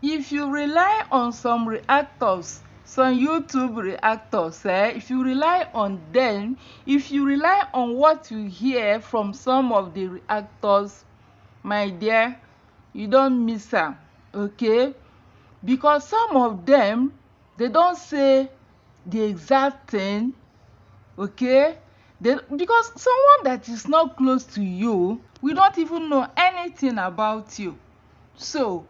if you rely on some reactors, some YouTube reactors, if you rely on them, if you rely on what you hear from some of the reactors, my dear, you don't miss am, okay? Because some of them, they don't say the exact thing, okay? Because someone that is not close to you will not even know anything about you. So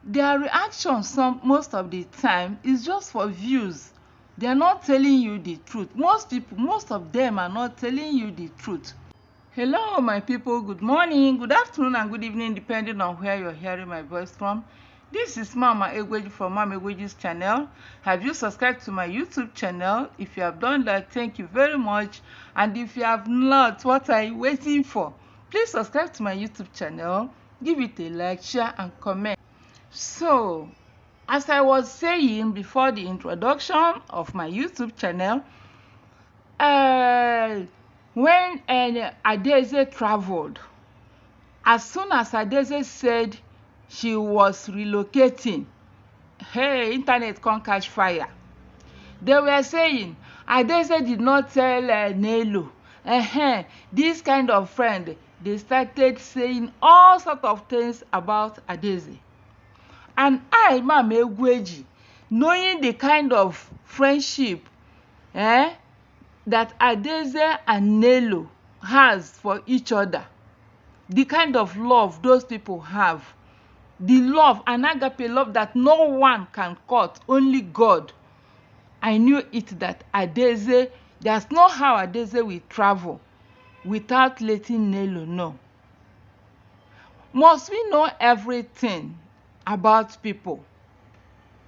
their reaction most of the time is just for views. They are not telling you the truth. Most of them are not telling you the truth. Hello my people, good morning, good afternoon and good evening depending on where you're hearing my voice from. This is Mama Egwueji from Mama Egweji's channel. Have you subscribed to my YouTube channel? If you have done that, thank you very much. And if you have not, what are you waiting for? Please subscribe to my YouTube channel, give it a like, share and comment. So, as I was saying before the introduction of my YouTube channel, when Adaeze traveled, as soon as Adaeze said she was relocating, hey, internet can't catch fire. They were saying Adaeze did not tell Nelo. This kind of friend. They started saying all sorts of things about Adaeze. And I, Mama Egwueji, knowing the kind of friendship that Adaeze and Nelo has for each other, the kind of love those people have, the love, an agape love that no one can cut, only God. I knew it that Adaeze, there's no how Adaeze will travel without letting Nelo know. Must we know everything about people?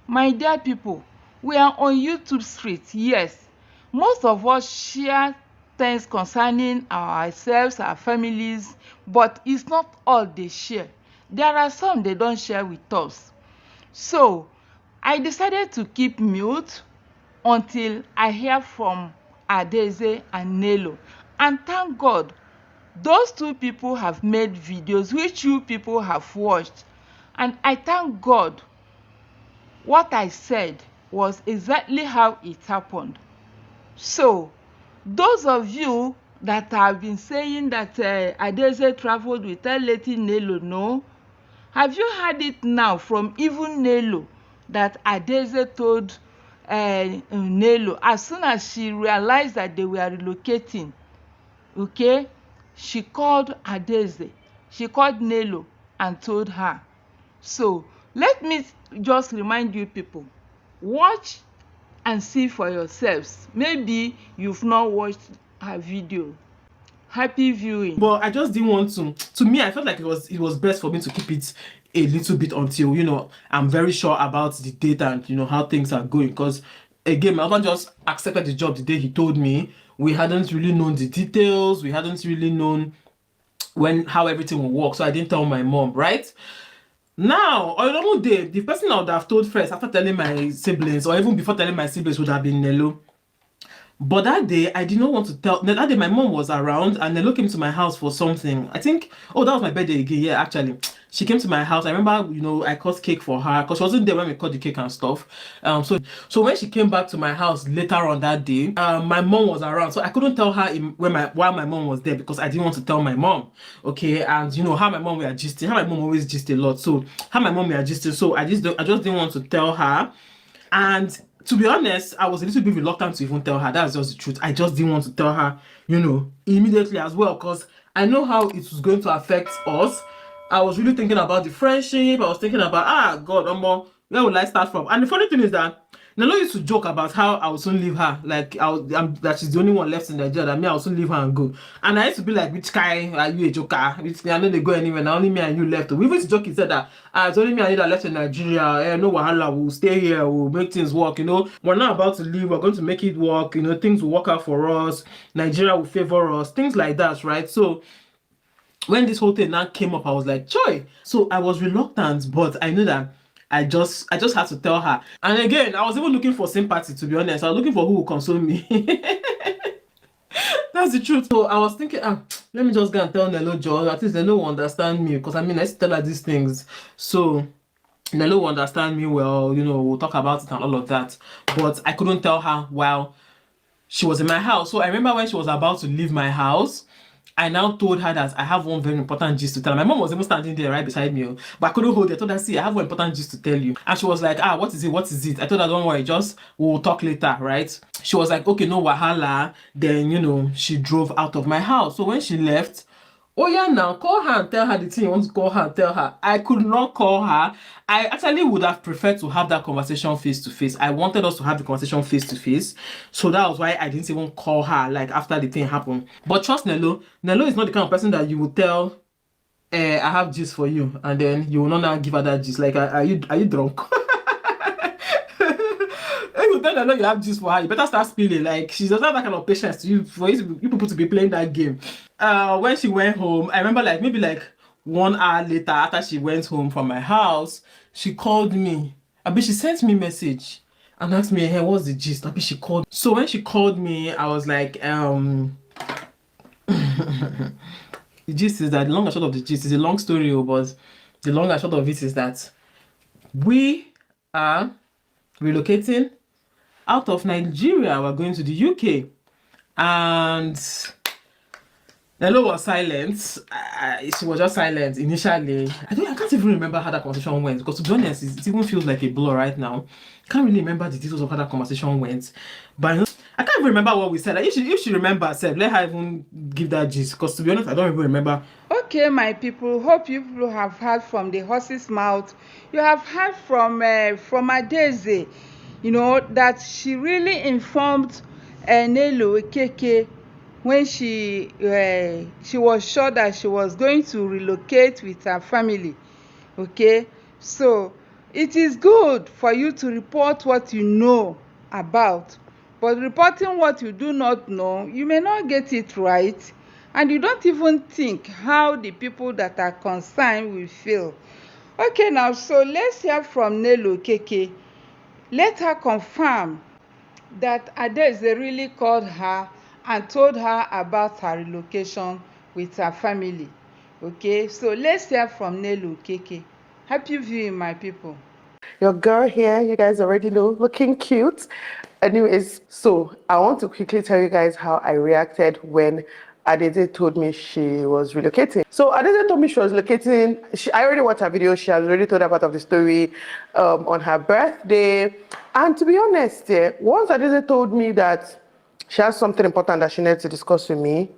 My dear people, we are on YouTube street, yes. Most of us share things concerning ourselves, our families, but it's not all they share. There are some they don't share with us. So I decided to keep mute until I hear from Adaeze and Nelo. And thank God, those two people have made videos which you people have watched. And I thank God what I said was exactly how it happened. So, those of you that have been saying that Adaeze traveled without letting Nelo know, have you heard it now from even Nelo that Adaeze told Nelo as soon as she realized that they were relocating? Okay, she called Adaeze, she called Nelo and told her. So let me just remind you people, watch and see for yourselves. Maybe you've not watched her video. Happy viewing. But I just didn't want to me, I felt like it was best for me to keep it a little bit until, I'm very sure about the date and, how things are going. Because, again, my husband just accepted the job the day he told me. We hadn't really known the details. We hadn't really known how everything will work. So I didn't tell my mom, right? Now, on a normal day, the person I would have told first after telling my siblings, or even before telling my siblings, would have been Nelo. But that day, I did not want to tell. That day, my mom was around and Nelo came to my house for something. I think, oh, that was my birthday again. Yeah, actually. She came to my house. I remember, I cut cake for her because she wasn't there when we cut the cake and stuff. So when she came back to my house later on that day, my mom was around. So I couldn't tell her while my mom was there because I didn't want to tell my mom. Okay, and how my mom were gisting. How my mom always gist a lot. So how my mom were gisting. So I just didn't want to tell her. And to be honest, I was a little bit reluctant to even tell her. That's just the truth. I just didn't want to tell her, immediately as well, because I know how it was going to affect us. I was really thinking about the friendship. I was thinking about, God, where will I start from? And the funny thing is that Nelo used to joke about how I would soon leave her. Like, that she's the only one left in Nigeria. That me, I will soon leave her and go. And I used to be like, which guy are you a joker? I know they go anywhere. Now only me and you left. We even joke, he said that, it's only me and you that left in Nigeria. No wahala, we'll stay here. We'll make things work, We're not about to leave. We're going to make it work. Things will work out for us. Nigeria will favor us. Things like that, right? So, when this whole thing now came up, I was like, joy. So I was reluctant, but I knew that I just had to tell her. And again, I was even looking for sympathy, to be honest. I was looking for who would console me. That's the truth. So I was thinking, let me just go and tell Nelo Joe. At least they will understand me. Because I used to tell her these things. So Nelo will understand me well, we'll talk about it and all of that. But I couldn't tell her while she was in my house. So I remember when she was about to leave my house, I now told her that I have one very important gist to tell her. My mom was even standing there right beside me, but I couldn't hold her. I told her, see, I have one important gist to tell you. And she was like, what is it? What is it? I told her, don't worry, just we'll talk later, right? She was like, okay, no wahala. Then, she drove out of my house. So when she left, oh yeah, now call her and tell her the thing you want to call her and tell her. I could not call her. I actually would have preferred to have that conversation face to face. I wanted us to have the conversation face to face. So that was why I didn't even call her like after the thing happened. But trust Nelo. Nelo is not the kind of person that you would tell, I have gist for you, and then you will not now give her that gist. Like, are you drunk? If you tell her you have gist for her, you better start spilling. Like, she doesn't have that kind of patience for you people to be playing that game. When she went home, I remember like maybe like 1 hour later after she went home from my house, she called me. She sent me a message and asked me, hey, what's the gist? She called. So when she called me, I was like, the gist is that the long and short of the gist is a long story, but the long and short of it is that we are relocating out of Nigeria. We're going to the UK. And Nelo was silent. She was just silent initially. I can't even remember how that conversation went, because to be honest, it even feels like a blur right now. I can't really remember the details of how that conversation went. But I can't even remember what we said. Like, if she remembers, let her even give that gist, because to be honest, I don't even remember. Okay, my people, hope you people have heard from the horse's mouth. You have heard from Adaeze, that she really informed Nelo, okeke, when she was sure that she was going to relocate with her family. Okay, so it is good for you to report what you know about, but reporting what you do not know, you may not get it right, and you don't even think how the people that are concerned will feel. Okay, now so let's hear from Nelo, okeke. Let her confirm that Adaeze really called her and told her about her relocation with her family. Okay, so let's hear from Nelo, okeke. Happy viewing, my people. Your girl here, you guys already know, looking cute. Anyways, so I want to quickly tell you guys how I reacted when Adaeze told me she was relocating. So Adaeze told me she was relocating. I already watched her video. She has already told her part of the story on her birthday. And to be honest, once Adaeze told me that she has something important that she needs to discuss with me,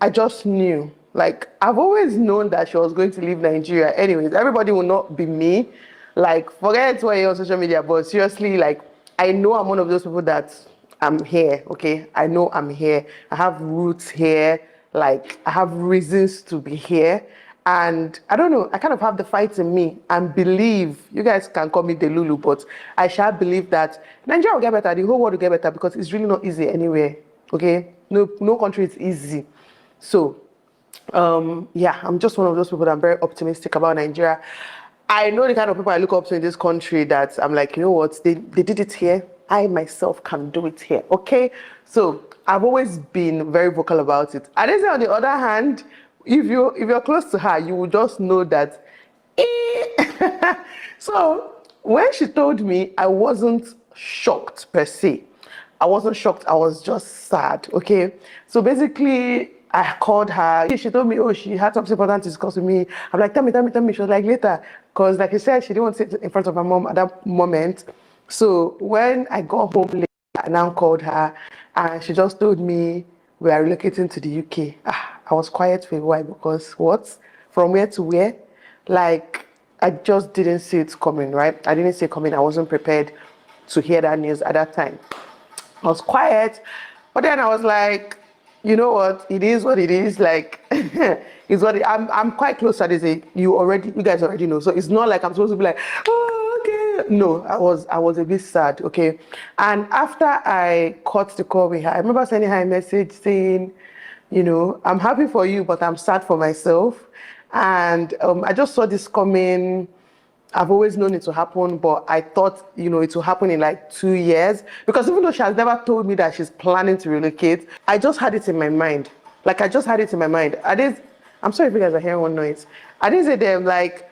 I just knew. Like, I've always known that she was going to leave Nigeria. Anyways, everybody will not be me. Like, forget what you're on social media, but seriously, like, I know I'm one of those people that I'm here, okay? I know I'm here. I have roots here. Like, I have reasons to be here. And I don't know, I kind of have the fight in me and believe, you guys can call me Delulu, but I shall believe that Nigeria will get better, the whole world will get better, because it's really not easy anywhere, okay? No country is easy. So, yeah, I'm just one of those people that I'm very optimistic about Nigeria. I know the kind of people I look up to in this country that I'm like, you know what, they did it here. I myself can do it here, okay? So I've always been very vocal about it. And on the other hand, if you're close to her, you will just know that. So when she told me, I wasn't shocked per se. I wasn't shocked. I was just sad. Okay. So basically, I called her. She told me, oh, she had something important to discuss with me. I'm like, tell me. She was like, later. Because like I said, she didn't want to sit in front of her mom at that moment. So when I got home later, I now called her and she just told me we are relocating to the UK. I was quiet for a while because what? From where to where? Like, I just didn't see it coming, right? I didn't see it coming. I wasn't prepared to hear that news at that time. I was quiet, but then I was like, you know what? It is what it is. Like, it's what I'm quite close to this. You guys already know. So it's not like I'm supposed to be like, oh, okay. No, I was a bit sad. Okay. And after I cut the call with her, I remember sending her a message saying, I'm happy for you, but I'm sad for myself. And I just saw this coming. I've always known it to happen, but I thought, it will happen in like 2 years. Because even though she has never told me that she's planning to relocate, I just had it in my mind. Like, I just had it in my mind. I'm sorry if you guys are hearing one noise. I didn't say them, like,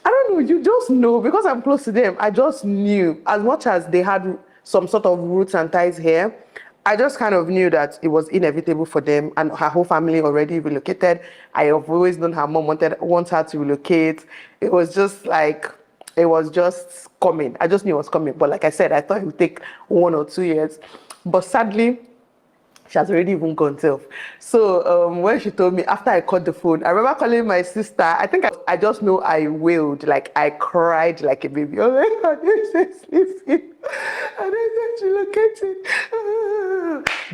I don't don't know, you just know, because I'm close to them. I just knew, as much as they had some sort of roots and ties here, I just kind of knew that it was inevitable for them, and her whole family already relocated. I have always known her mom wants her to relocate. It was just like, it was just coming. I just knew it was coming. But like I said, I thought it would take 1 or 2 years. But sadly, she has already even gone self. So when she told me, after I cut the phone, I remember calling my sister. I think I just know I wailed, like I cried like a baby. Oh my God, this is sleeping. And then she located.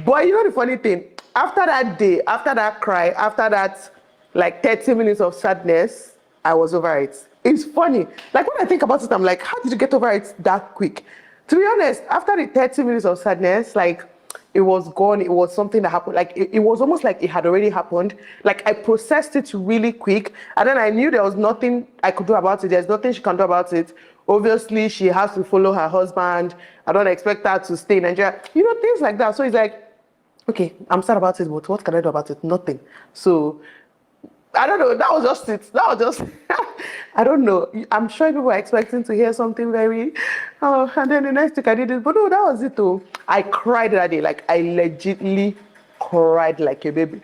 But you know the funny thing? After that day, after that cry, after that like 30 minutes of sadness, I was over it. It's funny. Like when I think about it, I'm like, how did you get over it that quick? To be honest, after the 30 minutes of sadness, like it was gone. It was something that happened. Like it was almost like it had already happened. Like I processed it really quick. And then I knew there was nothing I could do about it. There's nothing she can do about it. Obviously, she has to follow her husband. I don't expect her to stay in Nigeria. You know, things like that. So it's like, okay, I'm sad about it, but what can I do about it? Nothing. So I don't know. That was just it. That was just, I don't know. I'm sure people were expecting to hear something very, and then the next week I did it. But no, that was it though. I cried that day. Like, I legitimately cried like a baby.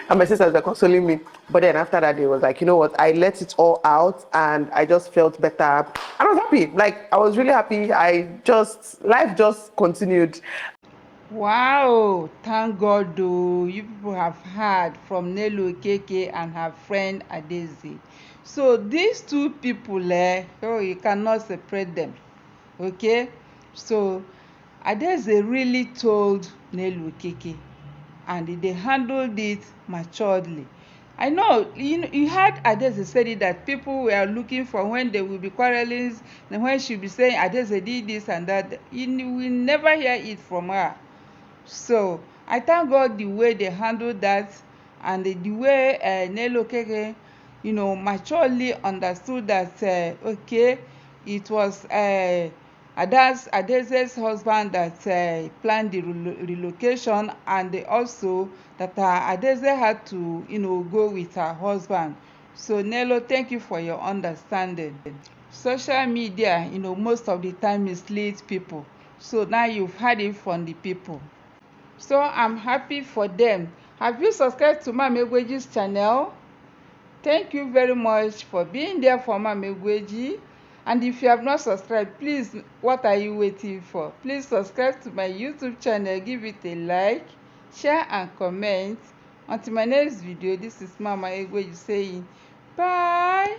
And my sisters were consoling me. But then after that day, it was like, you know what? I let it all out and I just felt better. I was happy. Like, I was really happy. Life just continued. Wow, thank God though, you people have heard from Nelo, okeke and her friend Adaeze. So these two people, oh, you cannot separate them, okay? So Adaeze really told Nelo, okeke, and they handled it maturely. I know you heard Adaeze said it, that people were looking for when they will be quarreling, and when she be saying Adaeze did this and that. You will never hear it from her. So I thank God the way they handled that, and the way Nelo, okeke, maturely understood that okay, it was Adaeze's husband that planned the relocation, and also that Adaeze had to go with her husband. So Nelo, thank you for your understanding. Social media, most of the time misleads people. So now you've heard it from the people. So I'm happy for them. Have you subscribed to Mama Egwueji's channel? Thank you very much for being there for Mama Egwueji. And if you have not subscribed, please, what are you waiting for? Please subscribe to my YouTube channel, give it a like, share and comment. Until my next video, this is Mama Egwueji saying bye.